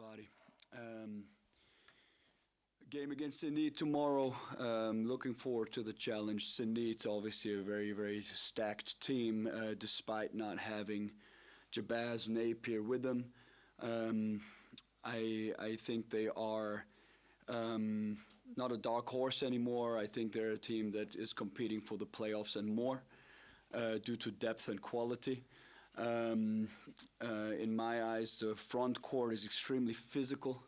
everybody. Game against Zenit tomorrow. Looking forward to the challenge. Zenit, obviously a very, very stacked team, despite not having Jabaz Napier with them. I think they are not a dark horse anymore. I think they're a team that is competing for the playoffs and more due to depth and quality. In my eyes, the front court is extremely physical.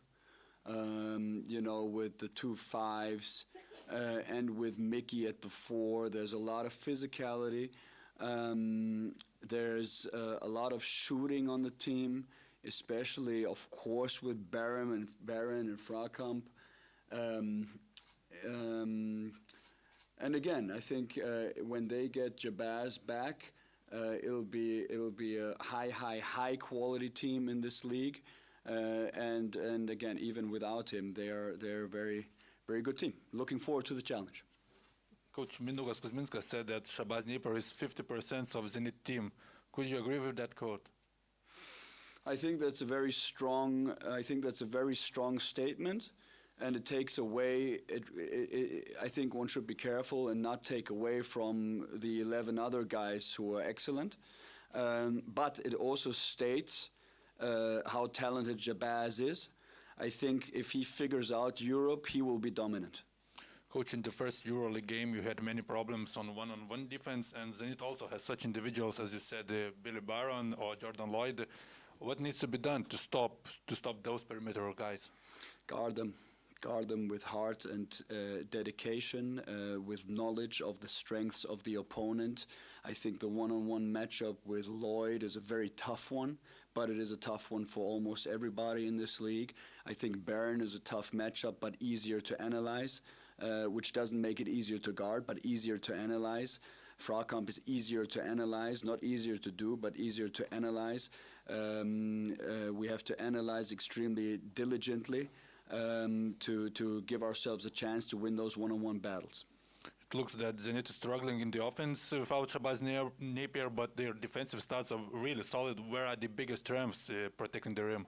With the 2 5s and with Mickey at the 4, there's a lot of physicality. There's a lot of shooting on the team, especially, of course, with Barron and Frakamp. And again, I think when they get Jabaz back, it'll be a high quality team in this league. And again, even without him, they're a very, very good team. Looking forward to the challenge. Coach Mindaugas Kuzminskas said that Shabazz Napier is 50% of Zenit team. Could you agree with that quote? I think that's a very strong. Statement, and it takes away. I think one should be careful and not take away from the 11 other guys who are excellent. But it also states how talented Jabaz is. I think if he figures out Europe, he will be dominant. Coach, in the first EuroLeague game, you had many problems on one-on-one defense, and Zenit also has such individuals, as you said, Billy Barron or Jordan Lloyd. What needs to be done to stop those perimeter guys? Guard them with heart and dedication, with knowledge of the strengths of the opponent. I think the one-on-one matchup with Lloyd is a very tough one, but it is a tough one for almost everybody in this league. I think Barron is a tough matchup, but easier to analyze, which doesn't make it easier to guard, but easier to analyze. Frakamp is easier to analyze, not easier to do, but easier to analyze. We have to analyze extremely diligently to give ourselves a chance to win those one-on-one battles. It looks that Zenit is struggling in the offense without Shabazz Napier, but their defensive stats are really solid. Where are the biggest strengths protecting the rim?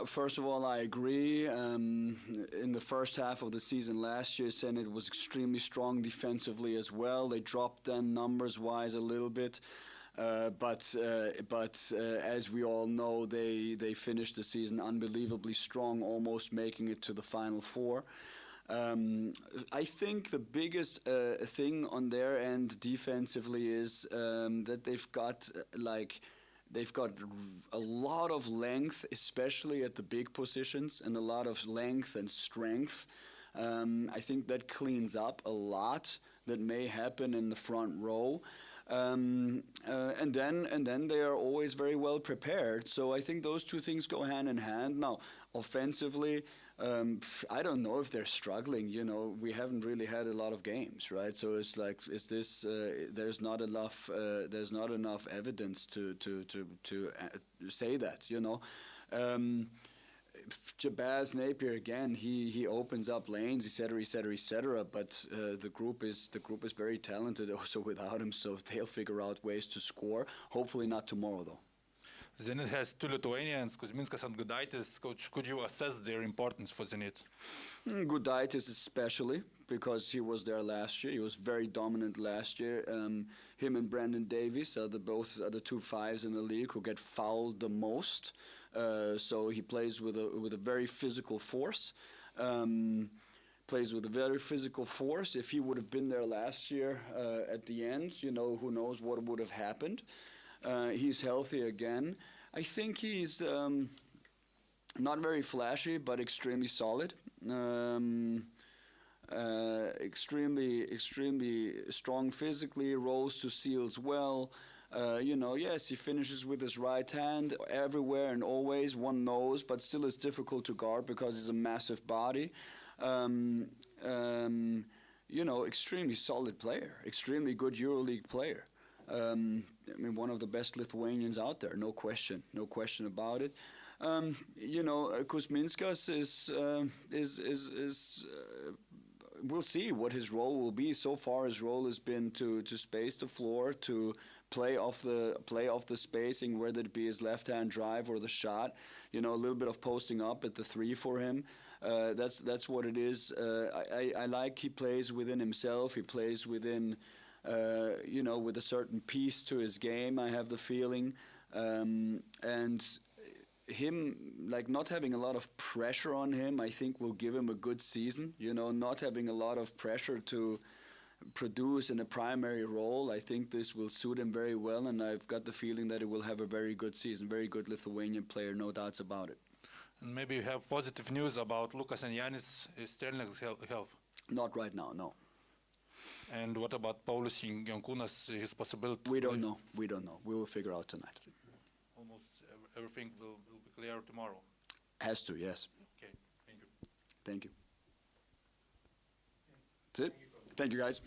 First of all, I agree. In the first half of the season last year, Zenit was extremely strong defensively as well. They dropped them numbers-wise a little bit. But as we all know, they finished the season unbelievably strong, almost making it to the Final Four. I think the biggest thing on their end defensively is that they've got a lot of length, especially at the big positions, and a lot of length and strength. I think that cleans up a lot that may happen in the front row. And then they are always very well prepared. So I think those two things go hand in hand. Now, offensively, I don't know if they're struggling. We haven't really had a lot of games, right? So it's like, there's not enough evidence to say that. Jabaz Napier again. He opens up lanes, etc. But the group is very talented also without him. So they'll figure out ways to score. Hopefully not tomorrow though. Zenit has 2 Lithuanians, Kuzminskas and Gudaitis. Coach, could you assess their importance for Zenit? Gudaitis especially, because he was there last year. He was very dominant last year. Him and Brandon Davies are the 2 5s in the league who get fouled the most. So he plays with a very physical force. If he would have been there last year at the end, who knows what would have happened. He's healthy again. I think he's not very flashy, but extremely solid. Extremely strong physically, rolls to seals well. Yes, he finishes with his right hand everywhere and always, one knows, but still it's difficult to guard because he's a massive body. Extremely solid player, extremely good EuroLeague player. One of the best Lithuanians out there, no question about it. Kuzminskas is we'll see what his role will be. So far, his role has been to space the floor, to play off the spacing, whether it be his left-hand drive or the shot. A little bit of posting up at the three for him. That's what it is. I like he plays within himself. He plays within, with a certain piece to his game, I have the feeling. And him, not having a lot of pressure on him, I think will give him a good season. Not having a lot of pressure to produce in a primary role, I think this will suit him very well, and I've got the feeling that he will have a very good season. Very good Lithuanian player, no doubts about it. And maybe you have positive news about Lukas and Yanis Sterling's health. Not right now, no. And what about Paulius Jankūnas, his possibility? We don't know. We will figure out tonight. Almost everything will be clear tomorrow. Has to, yes. Okay, thank you. Thank you. That's it. Thank you, guys.